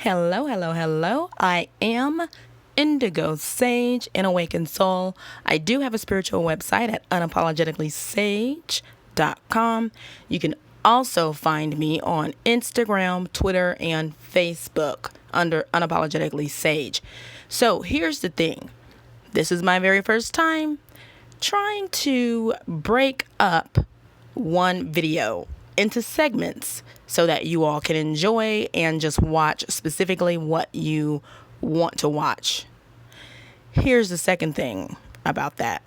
Hello, hello, hello. I am Indigo Sage, an awakened soul. I do have a spiritual website at unapologeticallysage.com. You can also find me on Instagram, Twitter, and Facebook under Unapologetically Sage. So here's the thing. This is my very first time trying to break up one video into segments so that you all can enjoy and just watch specifically what you want to watch. Here's the second thing about that.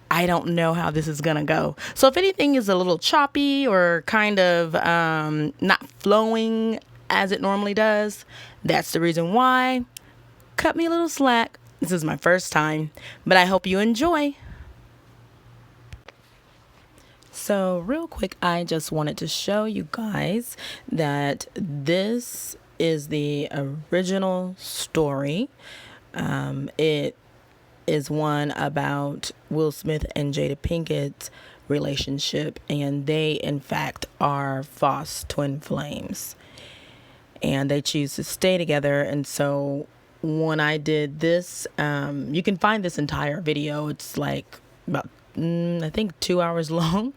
I don't know how this is going to go. So if anything is a little choppy or kind of not flowing as it normally does, that's the reason why. Cut me a little slack. This is my first time, but I hope you enjoy. So real quick, I just wanted to show you guys that this is the original story. It is one about Will Smith and Jada Pinkett's relationship, and they in fact are false twin flames, and they choose to stay together. And so when I did this, you can find this entire video. It's like about I think 2 hours long,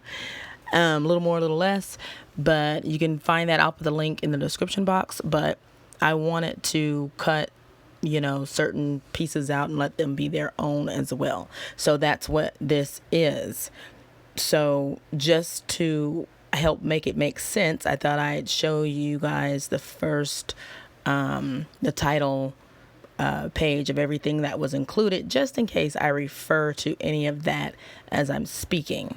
a little more, a little less, but you can find that. I'll put the link in the description box, but I wanted to cut, certain pieces out and let them be their own as well. So that's what this is. So just to help make it make sense, I thought I'd show you guys the first, the title page of everything that was included, just in case I refer to any of that as I'm speaking.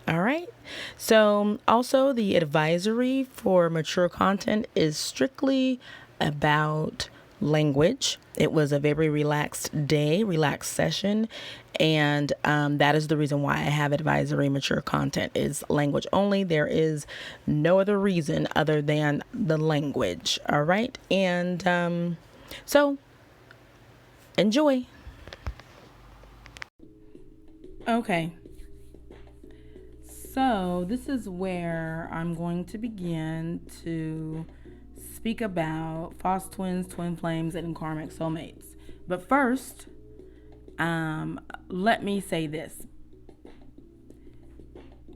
All right. So also the advisory for mature content is strictly about language. It was a very relaxed day, relaxed session. And that is the reason why I have advisory. Mature content is language only. There is no other reason other than the language. All right. And so enjoy. Okay. So this is where I'm going to begin to speak about false twins, twin flames, and karmic soulmates. But first, let me say this.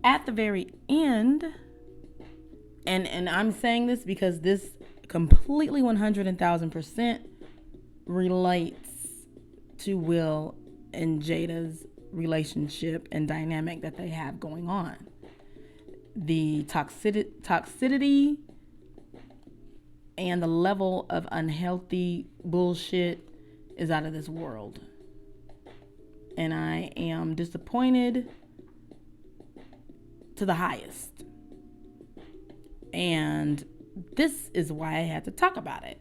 At the very end, and I'm saying this because this completely 100,000% relates to Will and Jada's relationship and dynamic that they have going on. The toxicity and the level of unhealthy bullshit is out of this world. And I am disappointed to the highest. And this is why I had to talk about it.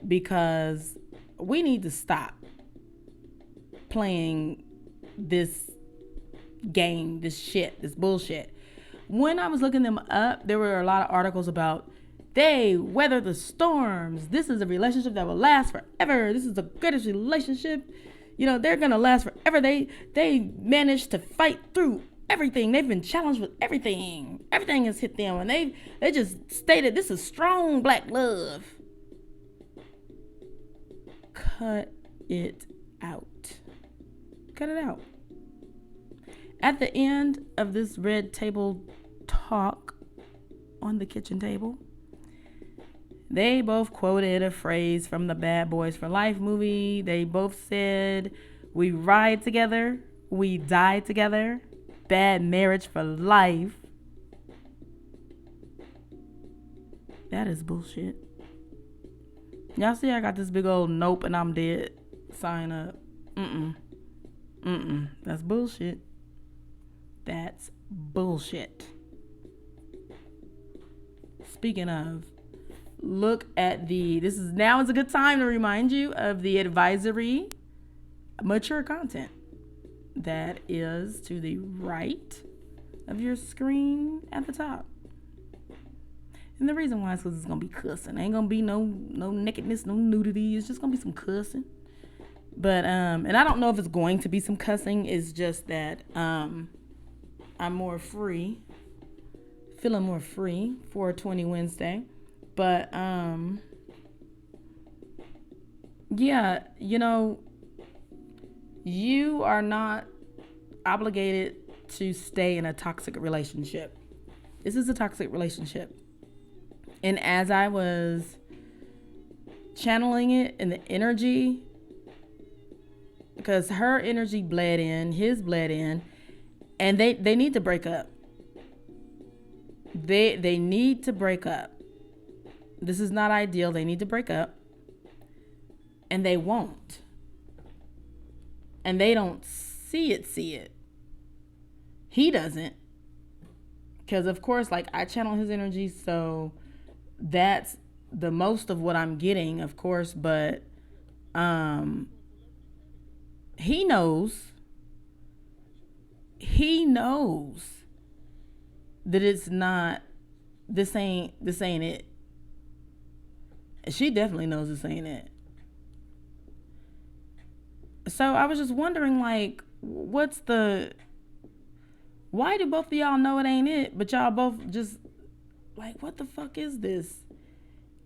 Because we need to stop playing this game, this shit, this bullshit. When I was looking them up, there were a lot of articles about they weather the storms. This is a relationship that will last forever. This is the greatest relationship. They're gonna last forever. They managed to fight through everything. They've been challenged with everything. Everything has hit them, and they just stated this is strong black love. Cut it out. Cut it out. At the end of this red table talk on the kitchen table, they both quoted a phrase from the Bad Boys for Life movie. They both said, "We ride together, we die together, bad marriage for life." That is bullshit. Y'all see I got this big old nope and I'm dead sign up. That's bullshit. That's bullshit. Speaking of, look at now is a good time to remind you of the advisory mature content that is to the right of your screen at the top. And the reason why is because it's going to be cussing. Ain't going to be no nakedness, no nudity. It's just going to be some cussing. But, and I don't know if it's going to be some cussing. It's just that I'm more free, feeling more free, 420 Wednesday. But yeah, you are not obligated to stay in a toxic relationship. This is a toxic relationship. And as I was channeling it in the energy, because her energy bled in, his bled in, and they need to break up. They need to break up. This is not ideal. They need to break up. And they won't. And they don't see it. He doesn't. Because, of course, like, I channel his energy, so that's the most of what I'm getting, of course. But he knows. He knows that it's not, this ain't it. She definitely knows this ain't it. So I was just wondering, like, why do both of y'all know it ain't it, but y'all both just like, what the fuck is this?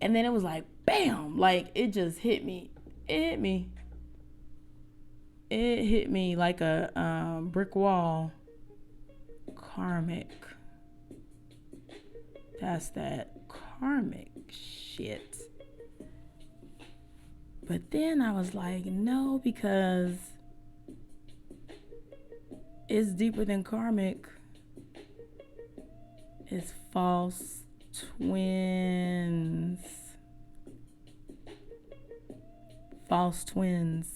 And then it was like, bam, like, it just hit me. It hit me like a brick wall. Karmic. That's that karmic shit. But then I was like, no, because it's deeper than karmic. It's false twins. False twins.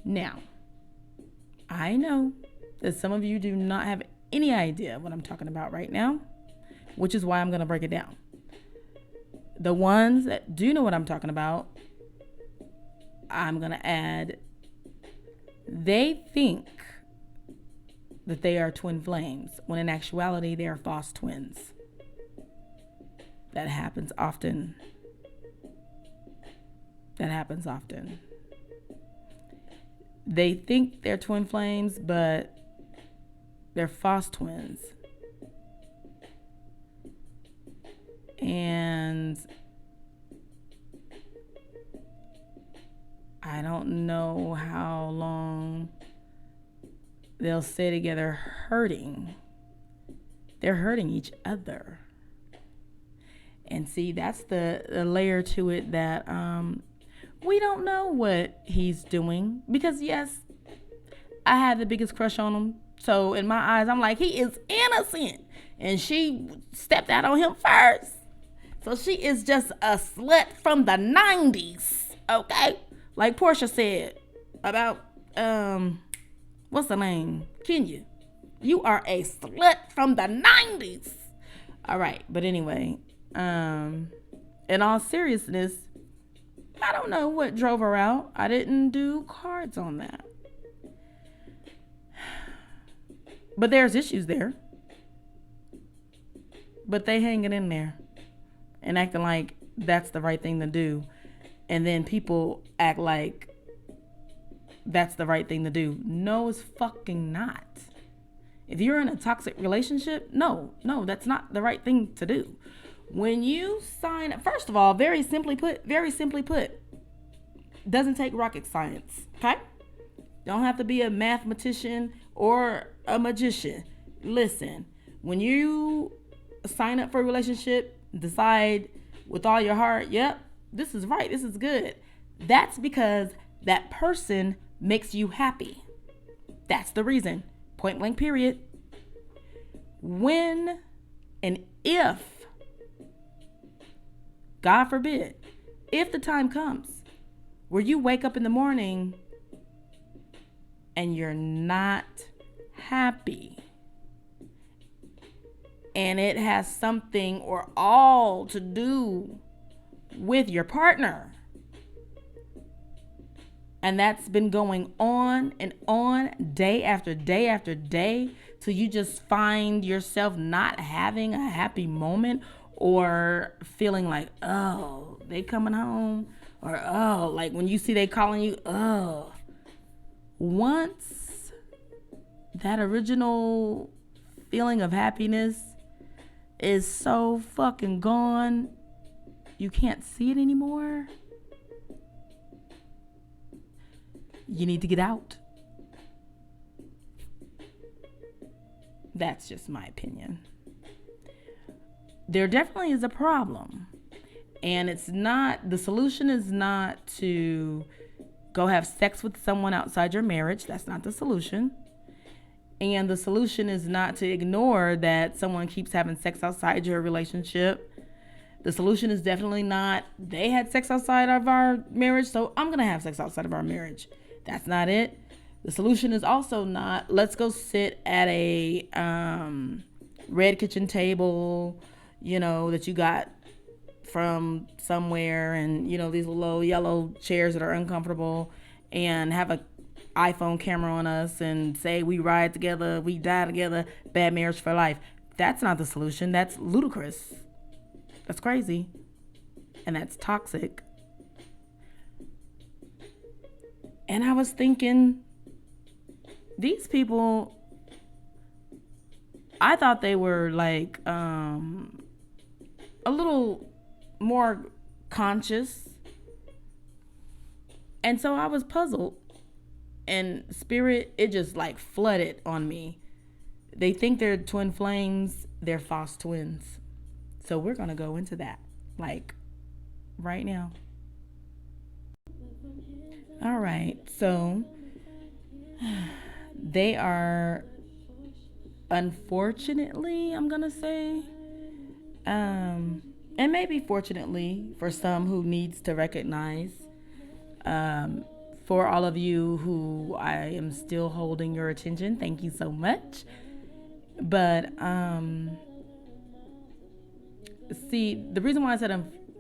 Now, I know that some of you do not have any idea what I'm talking about right now, which is why I'm going to break it down. The ones that do know what I'm talking about, I'm going to add, they think that they are twin flames, when in actuality, they are false twins. That happens often. They think they're twin flames, but they're false twins. And I don't know how long they'll stay together hurting. They're hurting each other. And see, that's the layer to it that we don't know what he's doing. Because yes, I had the biggest crush on him. So in my eyes, I'm like, he is innocent. And she stepped out on him first. So she is just a slut from the 90s. Okay? Like Portia said about, what's her name? Kenya. You are a slut from the 90s. All right. But anyway, in all seriousness, I don't know what drove her out. I didn't do cards on that. But there's issues there. But they hanging in there and acting like that's the right thing to do. And then people act like that's the right thing to do. No, it's fucking not. If you're in a toxic relationship, no, that's not the right thing to do. When you sign up, first of all, very simply put, doesn't take rocket science, okay? Don't have to be a mathematician or a magician. Listen, when you sign up for a relationship, decide with all your heart, yep, this is right, this is good. That's because that person makes you happy. That's the reason. Point blank, period. When and if, God forbid, if the time comes where you wake up in the morning and you're not happy, and it has something or all to do with your partner, and that's been going on and on, day after day after day, till you just find yourself not having a happy moment, or feeling like, oh, they coming home, or oh, like when you see they calling you, oh. Once that original feeling of happiness is so fucking gone. You can't see it anymore. You need to get out. That's just my opinion. There definitely is a problem. And the solution is not to go have sex with someone outside your marriage. That's not the solution. And the solution is not to ignore that someone keeps having sex outside your relationship. The solution is definitely not, they had sex outside of our marriage, so I'm going to have sex outside of our marriage. That's not it. The solution is also not, let's go sit at a red kitchen table, that you got from somewhere, and, these little yellow chairs that are uncomfortable, and have a iPhone camera on us and say we ride together, we die together, bad marriage for life. That's not the solution. That's ludicrous. That's crazy. And that's toxic. And I was thinking, these people, I thought they were like a little more conscious. And so I was puzzled. And spirit, it just like flooded on me. They think they're twin flames. They're false twins. So we're going to go into that like right now. All right. So they are, unfortunately, I'm going to say, and maybe fortunately for some who needs to recognize, for all of you who I am still holding your attention, thank you so much. But see, the reason why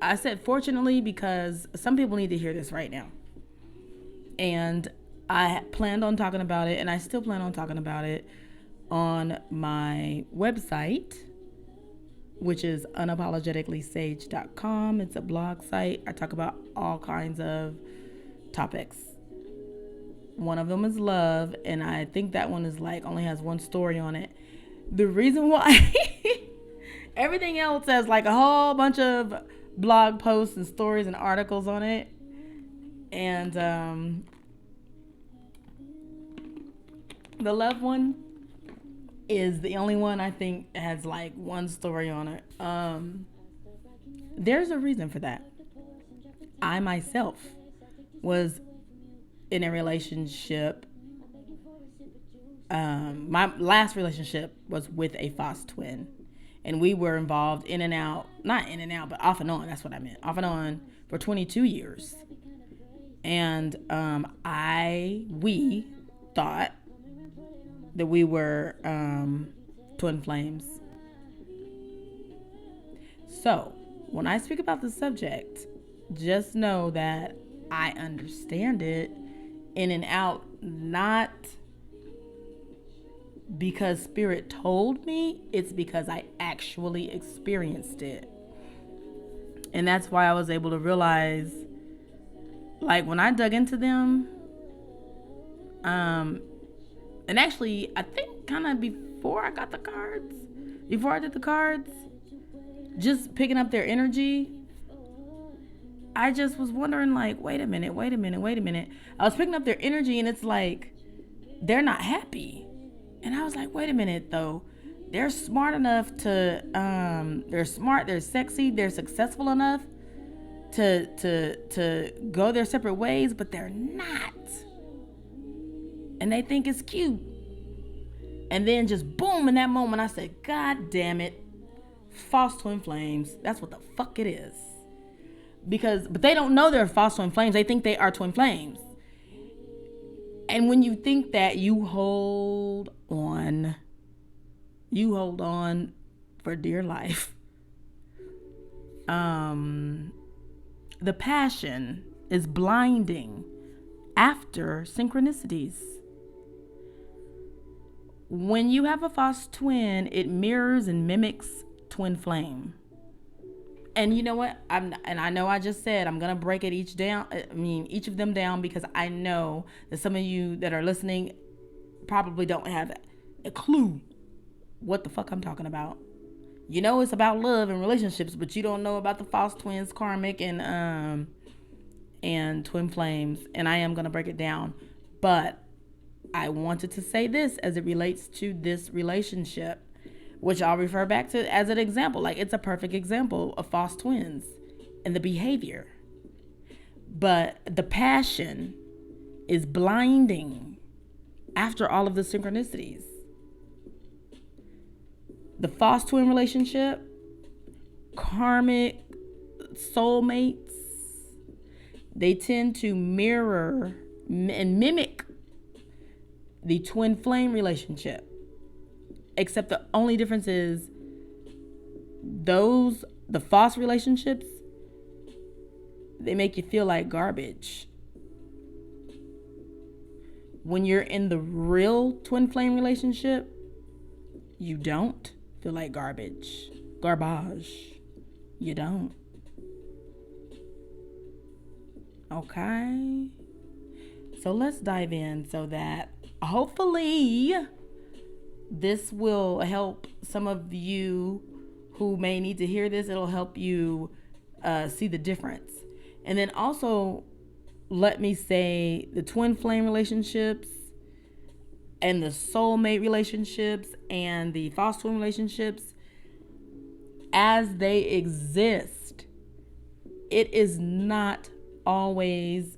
I said fortunately, because some people need to hear this right now. And I planned on talking about it, and I still plan on talking about it on my website, which is unapologeticallysage.com. It's a blog site. I talk about all kinds of topics. One of them is love, and I think that one is like only has one story on it. The reason why everything else has like a whole bunch of blog posts and stories and articles on it. And the love one is the only one I think has like one story on it. There's a reason for that. I myself was in a relationship. My last relationship was with a false twin, and we were involved in and out, not in and out, but off and on. That's what I meant. Off and on for 22 years. And we thought that we were twin flames. So when I speak about the subject, just know that I understand it in and out, not because spirit told me, it's because I actually experienced it. And that's why I was able to realize, like, when I dug into them, and actually I think kind of before I did the cards, just picking up their energy, I just was wondering, like, wait a minute. I was picking up their energy, and it's like, they're not happy. And I was like, wait a minute, though. They're smart enough to, they're smart, they're sexy, they're successful enough to go their separate ways, but they're not. And they think it's cute. And then just boom, in that moment, I said, God damn it. False twin flames. That's what the fuck it is. But they don't know they're false twin flames. They think they are twin flames. And when you think that, you hold on for dear life. The passion is blinding after synchronicities. When you have a false twin, it mirrors and mimics twin flame. And you know what? I know I just said I'm gonna break it each of them down, because I know that some of you that are listening probably don't have a clue what the fuck I'm talking about. You know it's about love and relationships, but you don't know about the false twins, karmic, and twin flames. And I am gonna break it down, but I wanted to say this as it relates to this relationship, which I'll refer back to as an example. Like, it's a perfect example of false twins and the behavior. But the passion is blinding after all of the synchronicities. The false twin relationship, karmic soulmates, they tend to mirror and mimic the twin flame relationship. Except the only difference is the false relationships, they make you feel like garbage. When you're in the real twin flame relationship, you don't feel like garbage. Garbage. You don't. Okay. So let's dive in so that hopefully this will help some of you who may need to hear this. It'll help you see the difference. And then also, let me say the twin flame relationships and the soulmate relationships and the false twin relationships, as they exist, it is not always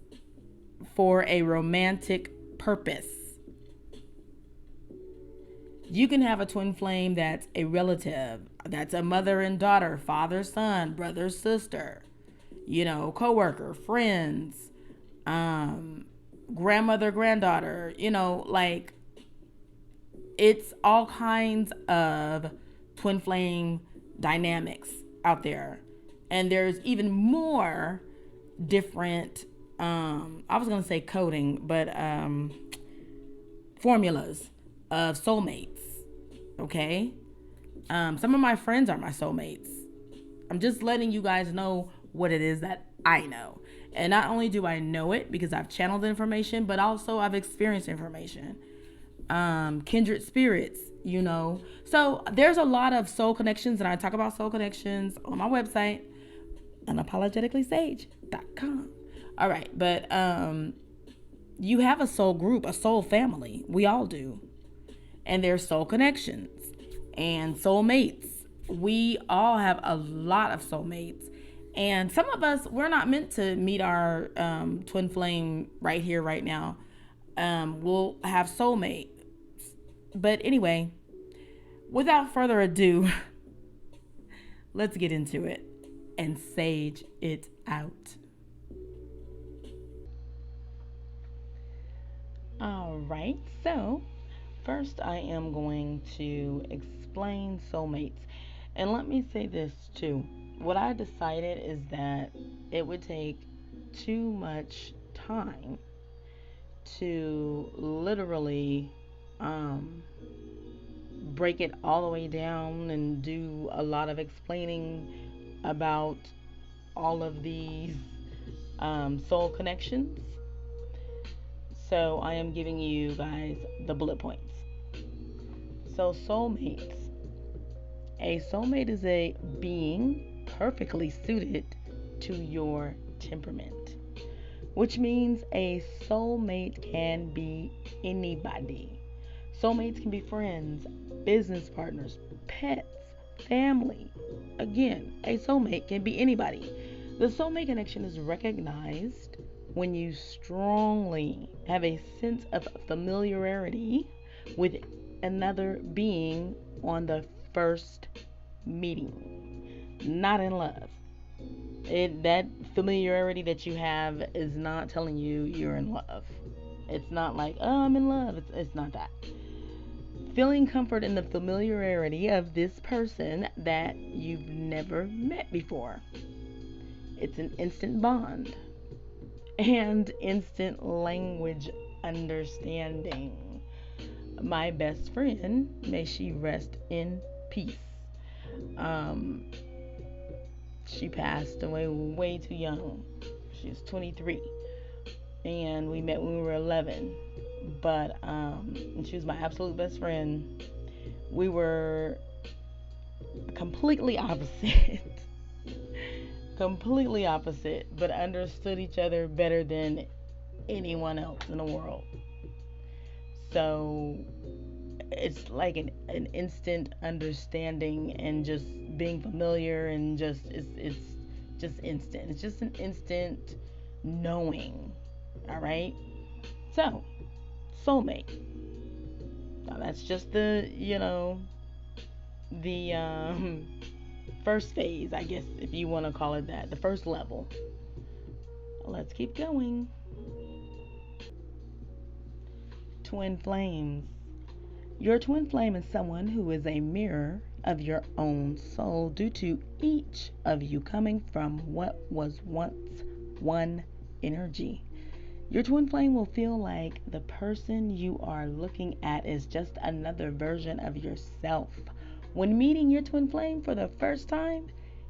for a romantic purpose. You can have a twin flame that's a relative, that's a mother and daughter, father, son, brother, sister, coworker, friends, grandmother, granddaughter, like, it's all kinds of twin flame dynamics out there. And there's even more different, I was going to say coding, but formulas of soulmates. Okay? Some of my friends are my soulmates. I'm just letting you guys know what it is that I know. And not only do I know it because I've channeled information, but also I've experienced information. Kindred spirits, So there's a lot of soul connections, and I talk about soul connections on my website, unapologeticallysage.com. All right, but you have a soul group, a soul family. We all do. And there's soul connections and soulmates. We all have a lot of soulmates. And some of us, we're not meant to meet our twin flame right here, right now. We'll have soulmate. But anyway, without further ado, let's get into it and sage it out. All right, so first I am going to explain soulmates. And let me say this too. What I decided is that it would take too much time to literally break it all the way down and do a lot of explaining about all of these soul connections. So I am giving you guys the bullet points. So soulmates. A soulmate is a being perfectly suited to your temperament, which means a soulmate can be anybody. Soulmates can be friends, business partners, pets, family. Again, a soulmate can be anybody. The soulmate connection is recognized when you strongly have a sense of familiarity with another being on the first meeting. Not in love. That familiarity that you have is not telling you you're in love. It's not like, oh, I'm in love. It's not that. Feeling comfort in the familiarity of this person that you've never met before. It's an instant bond and instant language understanding. My best friend, may she rest in peace. She passed away way too young. She was 23, and we met when we were 11. But and she was my absolute best friend. We were completely opposite. Completely opposite, but understood each other better than anyone else in the world. So it's like an instant understanding and just being familiar, and just it's just instant. It's just an instant knowing. All right. So soulmate. Now that's just the first phase, I guess, if you want to call it that, the first level. Let's keep going. Twin flames. Your twin flame is someone who is a mirror of your own soul due to each of you coming from what was once one energy. Your twin flame will feel like the person you are looking at is just another version of yourself. When meeting your twin flame for the first time,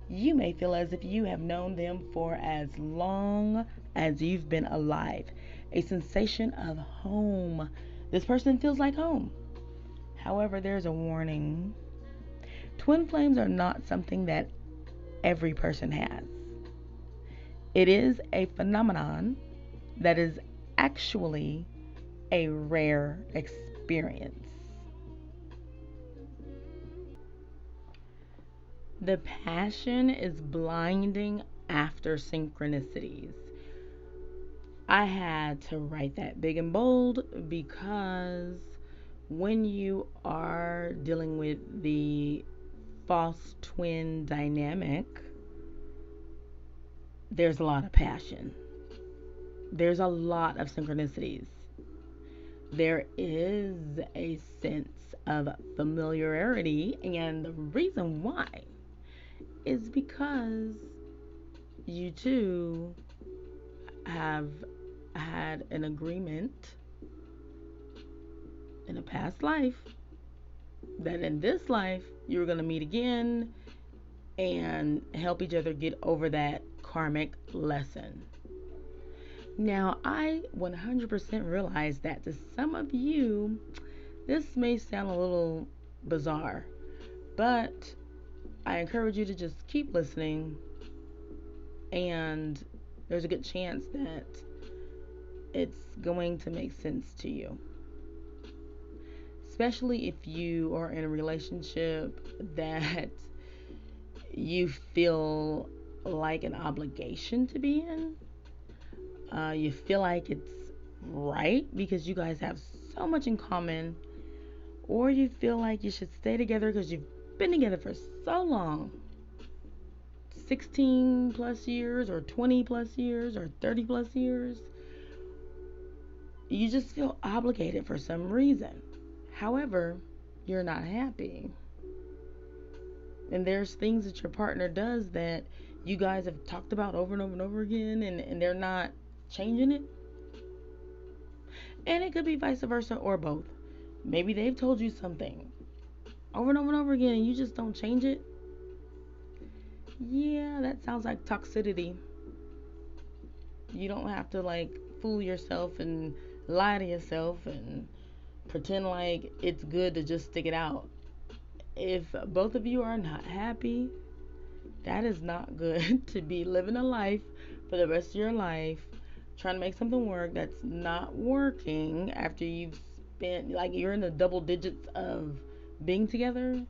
you may feel as if you have known them for as long as you've been alive. A sensation of home. This person feels like home. However, there's a warning. Twin flames are not something that every person has. It is a phenomenon that is actually a rare experience. The passion is blinding after synchronicities. I had to write that big and bold because when you are dealing with the false twin dynamic, there's a lot of passion. There's a lot of synchronicities. There is a sense of familiarity, and the reason why is because you two have had an agreement in a past life that in this life you're going to meet again and help each other get over that karmic lesson. Now, I 100% realize that to some of you, this may sound a little bizarre, but I encourage you to just keep listening, and there's a good chance that it's going to make sense to you. Especially if you are in a relationship that you feel like an obligation to be in. You feel like it's right because you guys have so much in common, or you feel like you should stay together because you've been together for so long, 16 plus years or 20 plus years or 30 plus years. You just feel obligated for some reason. However, you're not happy. And there's things that your partner does that you guys have talked about over and over and over again, and they're not changing it. And it could be vice versa or both. Maybe they've told you something over and over and over again and you just don't change it. Yeah, that sounds like toxicity. You don't have to fool yourself and lie to yourself and pretend like it's good to just stick it out. If both of you are not happy, that is not good to be living a life for the rest of your life trying to make something work that's not working after you've spent, you're in the double digits of being together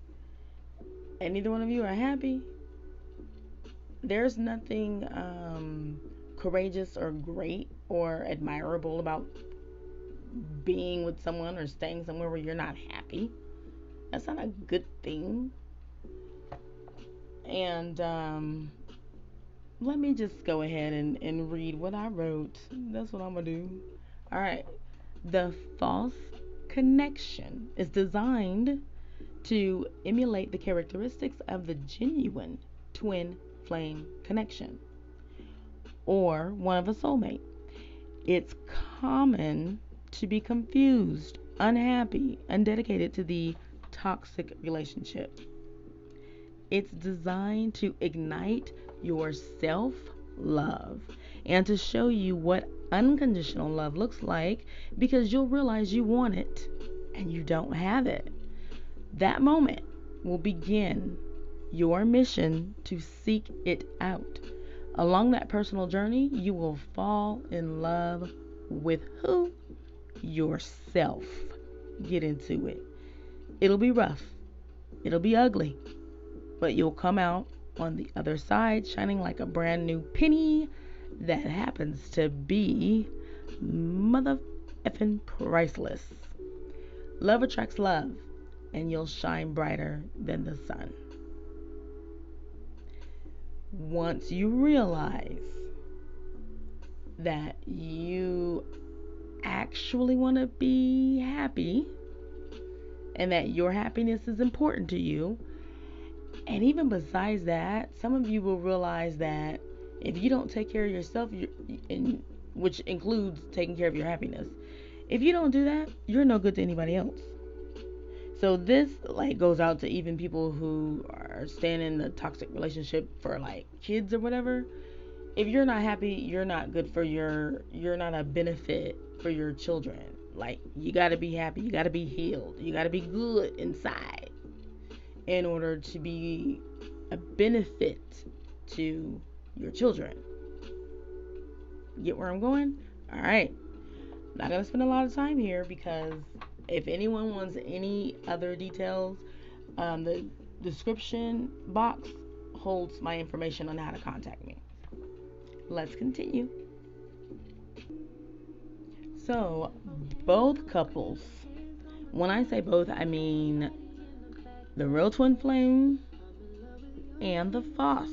and neither one of you are happy. There's nothing courageous or great or admirable about being with someone or staying somewhere where you're not happy. That's not a good thing. And let me just go ahead and read what I wrote. That's what I'm going to do. All right. The false connection is designed to emulate the characteristics of the genuine twin flame connection or one of a soulmate. It's common to be confused, unhappy, and dedicated to the toxic relationship. It's designed to ignite your self-love and to show you what unconditional love looks like, because you'll realize you want it and you don't have it. That moment will begin your mission to seek it out. Along that personal journey, you will fall in love with who? Yourself. Get into it. It'll be rough. It'll be ugly. But you'll come out on the other side shining like a brand new penny that happens to be mother effing priceless. Love attracts love, and you'll shine brighter than the sun. Once you realize that you actually want to be happy and that your happiness is important to you, and even besides that, some of you will realize that if you don't take care of yourself, which includes taking care of your happiness, if you don't do that, you're no good to anybody else. So this goes out to even people who are staying in the toxic relationship for kids or whatever. If you're not happy, you're not good for you're not a benefit for your children. You got to be happy, you got to be healed, you got to be good inside in order to be a benefit to your children. Get where I'm going? All right. Not going to spend a lot of time here because if anyone wants any other details, the description box holds my information on how to contact me. Let's continue. So, both couples, when I say both, I mean the real twin flame and the false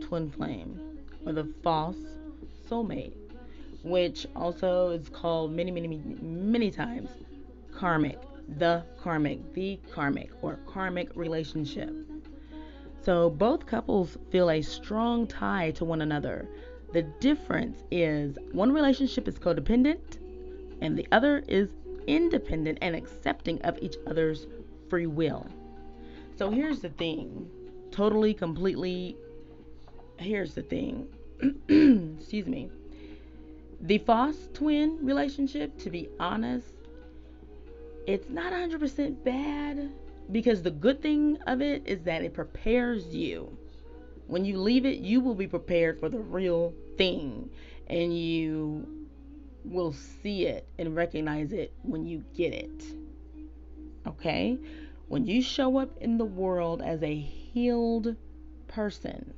twin flame, or the false soulmate, which also is called many times karmic, the karmic, or karmic relationship. So both couples feel a strong tie to one another. The difference is one relationship is codependent and the other is independent and accepting of each other's free will. So here's the thing. Here's the thing. Excuse me. The false twin relationship, to be honest, it's not 100% bad, because the good thing of it is that it prepares you. When you leave it, you will be prepared for the real thing, and you will see it and recognize it when you get it. Okay? When you show up in the world as a healed person,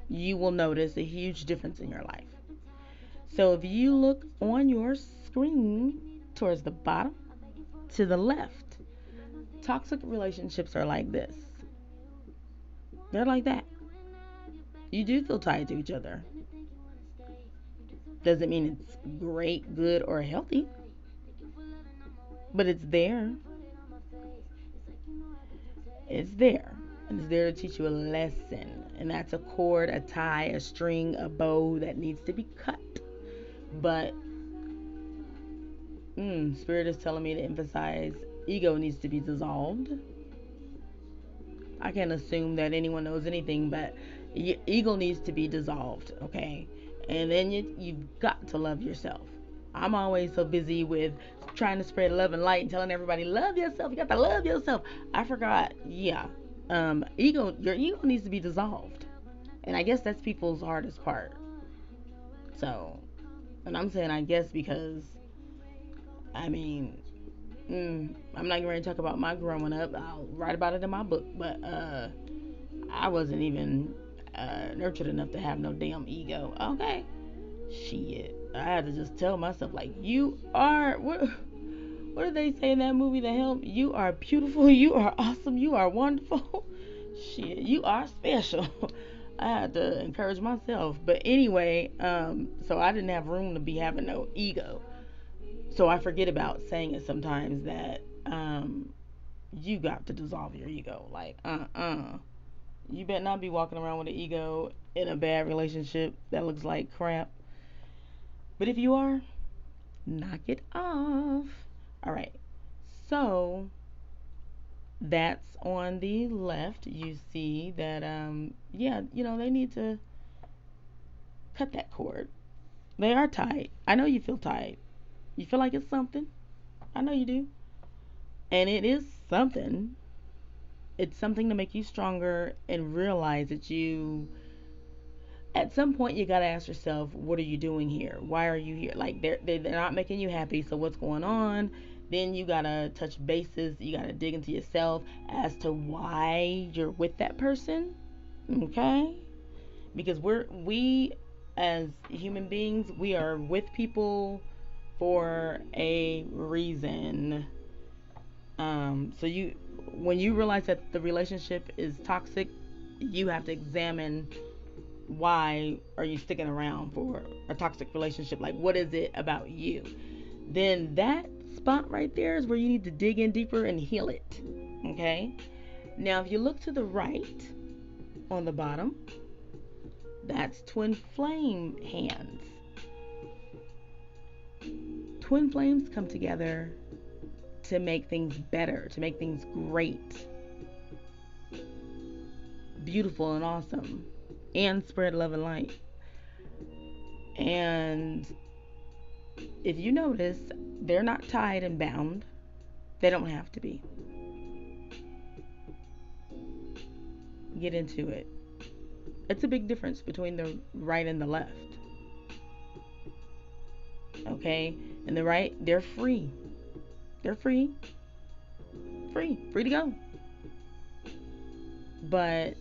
you will notice a huge difference in your life. So if you look on your screen towards the bottom to the left, toxic relationships are like this. They're like that. You do feel tied to each other. Doesn't mean it's great, good, or healthy, but it's there. It's there. And it's there to teach you a lesson. And that's a cord, a tie, a string, a bow that needs to be cut. But Spirit is telling me to emphasize ego needs to be dissolved. I can't assume that anyone knows anything, but ego needs to be dissolved, okay? And then you've got to love yourself. I'm always so busy with trying to spread love and light and telling everybody, love yourself. You got to love yourself. I forgot, your ego needs to be dissolved. And I guess that's people's hardest part. So, and I'm saying I guess because, I'm not going to talk about my growing up. I'll write about it in my book, but I wasn't even nurtured enough to have no damn ego. Okay, shit. I had to just tell myself, you are, what did they say in that movie, The Help? You are beautiful, you are awesome, you are wonderful. Shit, you are special. I had to encourage myself. But anyway, so I didn't have room to be having no ego. So I forget about saying it sometimes that you got to dissolve your ego. You better not be walking around with an ego in a bad relationship that looks like crap. But if you are, knock it off. All right. So that's on the left. You see that, they need to cut that cord. They are tied. I know you feel tied. You feel like it's something. I know you do. And it is something. It's something to make you stronger and realize that you, at some point, you got to ask yourself, what are you doing here? Why are you here? Like, they're not making you happy, so what's going on? Then you got to touch bases. You got to dig into yourself as to why you're with that person. Okay? Because we as human beings, we are with people for a reason. So you, when you realize that the relationship is toxic, you have to examine, why are you sticking around for a toxic relationship? Like, what is it about you? Then that spot right there is where you need to dig in deeper and heal it. Okay? Now, if you look to the right on the bottom, that's twin flame hands. Twin flames come together to make things better, to make things great, beautiful, and awesome, and spread love and light. And if you notice, they're not tied and bound. They don't have to be. Get into it. It's a big difference between the right and the left. Okay? And the right, they're free. They're free. Free to go. But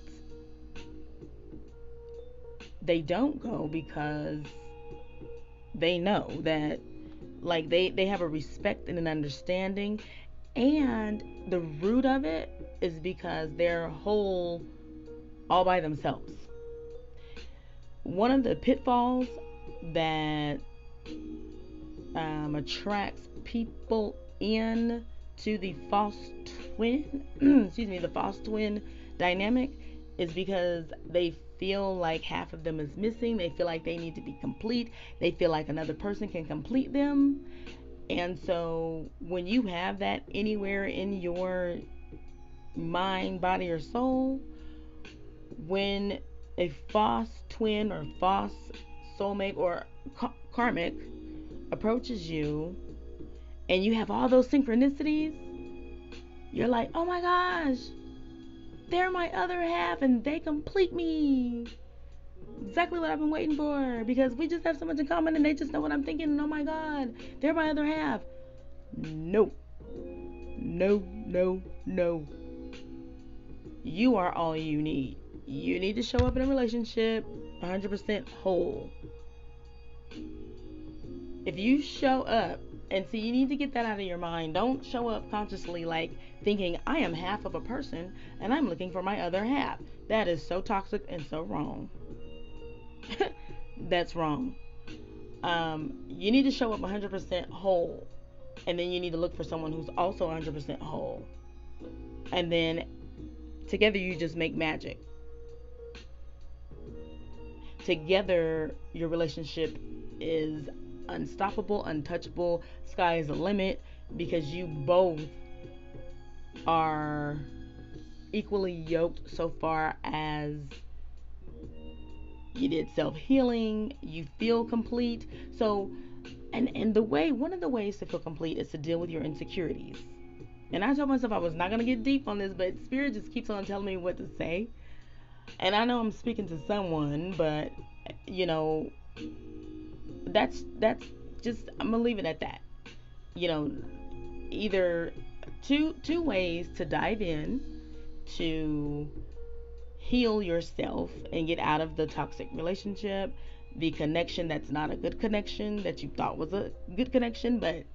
they don't go because they know that, like, they have a respect and an understanding, and the root of it is because they're whole all by themselves. One of the pitfalls that attracts people in to the false twin the false twin dynamic is because they feel like half of them is missing. They feel like they need to be complete. They feel like another person can complete them. And so when you have that anywhere in your mind, body, or soul, when a false twin or false soulmate or karmic approaches you and you have all those synchronicities, you're like, oh my gosh, they're my other half and they complete me. Exactly what I've been waiting for, because we just have so much in common and they just know what I'm thinking, and oh my god, they're my other half. No. You are all you need. You need to show up in a relationship 100% whole. If you show up, and see, you need to get that out of your mind. Don't show up consciously like thinking, I am half of a person and I'm looking for my other half. That is so toxic and so wrong. That's wrong. You need to show up 100% whole, and then you need to look for someone who's also 100% whole, and then together you just make magic. Together your relationship is unstoppable, untouchable, sky is the limit, because you both are equally yoked so far as you did self-healing, you feel complete. So, and the way, one of the ways to feel complete is to deal with your insecurities. And I told myself I was not going to get deep on this, but Spirit just keeps on telling me what to say. And I know I'm speaking to someone, but, you know, that's just, I'm going to leave it at that. You know, either two ways to dive in to heal yourself and get out of the toxic relationship, the connection that's not a good connection, that you thought was a good connection, but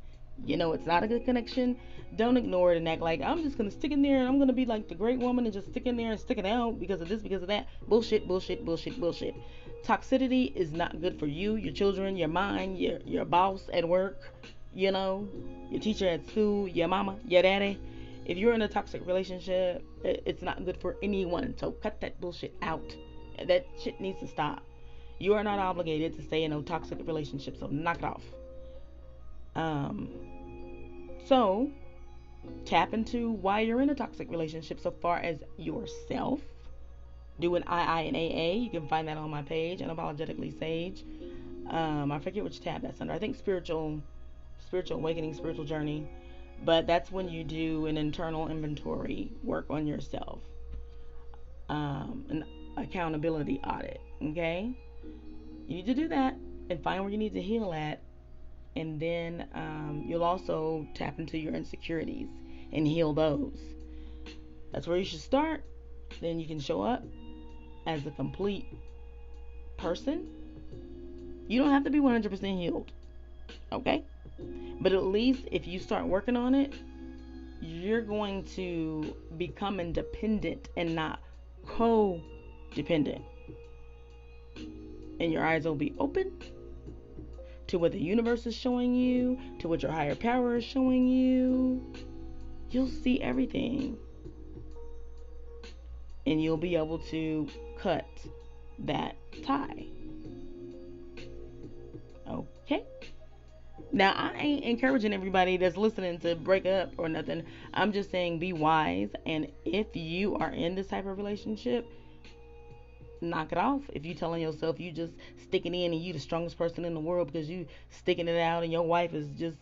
you know it's not a good connection. Don't ignore it and act like I'm just gonna stick in there and I'm gonna be like the great woman and just stick in there and stick it out because of this, because of that. Bullshit. Toxicity is not good for you, your children, your mind, your boss at work, you know, your teacher at school, your mama, your daddy. If you're in a toxic relationship, it's not good for anyone. So cut that bullshit out. That shit needs to stop. You are not obligated to stay in a toxic relationship, so knock it off. So tap into why you're in a toxic relationship so far as yourself. Do an II and AA. You can find that on my page, Unapologetically Sage. I forget which tab that's under. I think spiritual awakening, spiritual journey. But that's when you do an internal inventory work on yourself, an accountability audit. Okay, you need to do that and find where you need to heal at, and then you'll also tap into your insecurities and heal those. That's where you should start. Then you can show up as a complete person. You don't have to be 100% healed, okay? But at least if you start working on it, you're going to become independent and not codependent. And your eyes will be open to what the universe is showing you, to what your higher power is showing you. You'll see everything. And you'll be able to cut that tie. Okay? Now, I ain't encouraging everybody that's listening to break up or nothing. I'm just saying be wise. And if you are in this type of relationship, knock it off. If you telling yourself you just sticking in and you the strongest person in the world because you sticking it out and your wife is just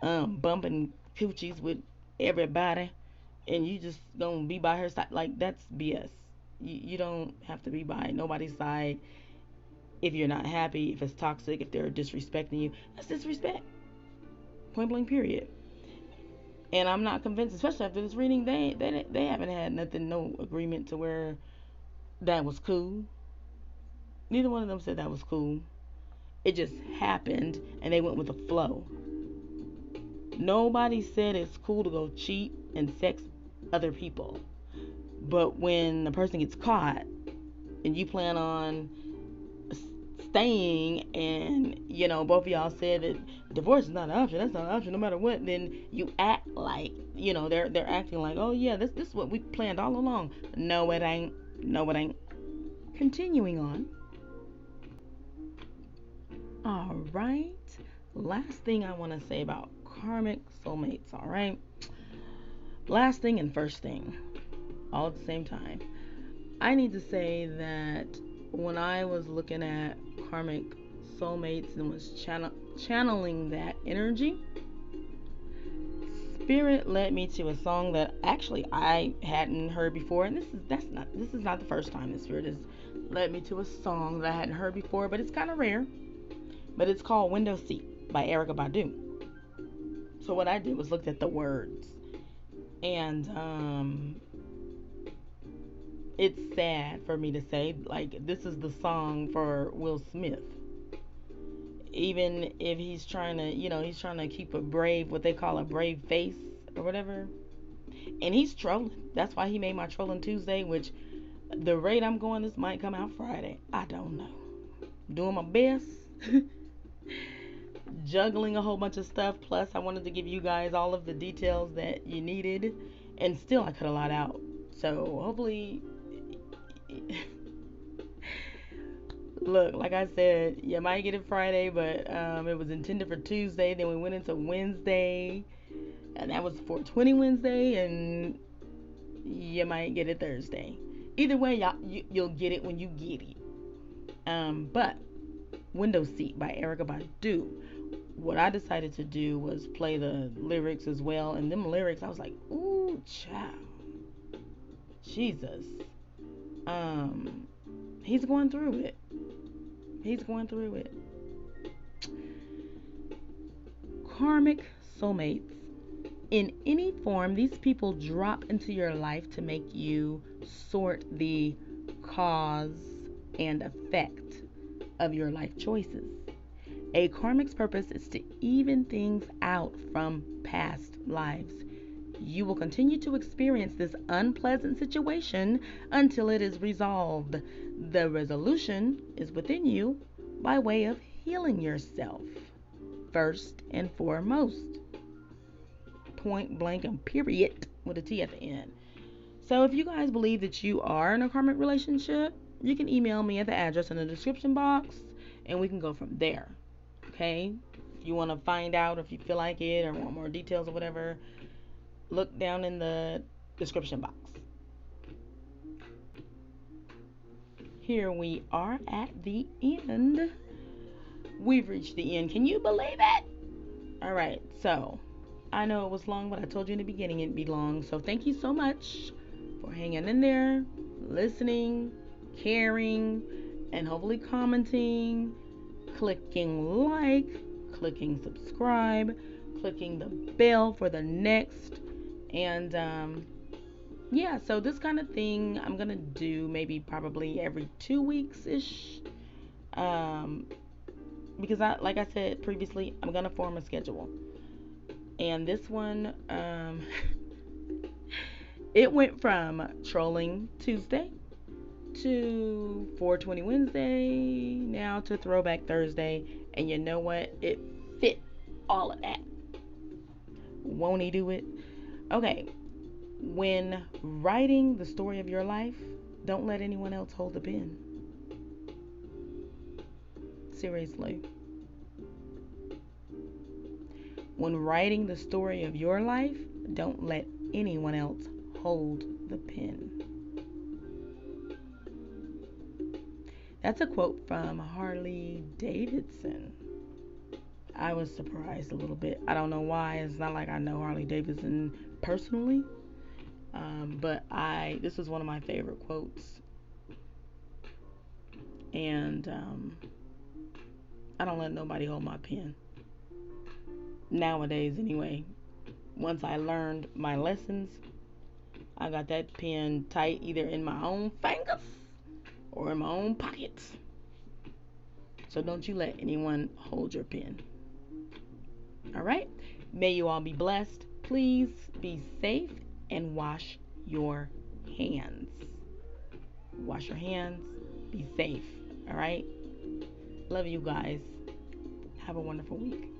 bumping coochies with everybody and you just gonna be by her side, like, that's BS. You don't have to be by nobody's side if you're not happy, if it's toxic, if they're disrespecting you. That's disrespect. Point blank, period. And I'm not convinced, especially after this reading, they haven't had nothing, no agreement to where that was cool. Neither one of them said that was cool. It just happened and they went with the flow. Nobody said it's cool to go cheat and sex other people. But when the person gets caught and you plan on staying and both of y'all said that divorce is not an option, that's not an option no matter what, then you act like they're acting like, oh yeah, this is what we planned all along. No, it ain't. No, it ain't. Continuing on. All right, last thing I want to say about karmic soulmates. All right, last thing and first thing all at the same time. I need to say that when I was looking at karmic soulmates and was channeling that energy, Spirit led me to a song that actually I hadn't heard before, and this is not the first time the Spirit has led me to a song that I hadn't heard before, but it's kind of rare. But it's called Window Seat by Erykah Badu. So what I did was looked at the words, and it's sad for me to say, like, this is the song for Will Smith. Even if he's trying to keep what they call a brave face or whatever. And he's trolling. That's why he made my Trolling Tuesday, which the rate I'm going, this might come out Friday. I don't know. Doing my best. Juggling a whole bunch of stuff. Plus, I wanted to give you guys all of the details that you needed. And still, I cut a lot out. So, hopefully... Look, like I said, you might get it Friday, but it was intended for Tuesday. Then we went into Wednesday, and that was 420 Wednesday, and you might get it Thursday. Either way, you'll get it when you get it. But Window Seat by Erykah Badu. What I decided to do was play the lyrics as well, and them lyrics, I was like, ooh, child, Jesus. He's going through it. He's going through it. Karmic soulmates. In any form, these people drop into your life to make you sort the cause and effect of your life choices. A karmic's purpose is to even things out from past lives. You will continue to experience this unpleasant situation until it is resolved. The resolution is within you by way of healing yourself, first and foremost. Point blank and period with a T at the end. So if you guys believe that you are in a karmic relationship, you can email me at the address in the description box and we can go from there. Okay? If you want to find out, if you feel like it or want more details or whatever, look down in the description box. Here we are at the end. We've reached the end. Can you believe it? All right, so I know it was long, but I told you in the beginning it'd be long. So thank you so much for hanging in there, listening, caring, and hopefully commenting, clicking like, clicking subscribe, clicking the bell for the next. And yeah, so this kind of thing I'm gonna do maybe probably every 2 weeks ish. Um, because like I said previously, I'm gonna form a schedule. And this one, it went from Trolling Tuesday to 420 Wednesday, now to Throwback Thursday. And you know what? It fit all of that. Won't he do it? Okay. When writing the story of your life, don't let anyone else hold the pen. Seriously. When writing the story of your life, don't let anyone else hold the pen. That's a quote from Harley Davidson. I was surprised a little bit. I don't know why. It's not like I know Harley Davidson personally, but this is one of my favorite quotes, and I don't let nobody hold my pen nowadays. Anyway, once I learned my lessons, I got that pen tight either in my own fingers or in my own pockets. So don't you let anyone hold your pen. All right? May you all be blessed. Please be safe and wash your hands. Wash your hands. Be safe. All right? Love you guys. Have a wonderful week.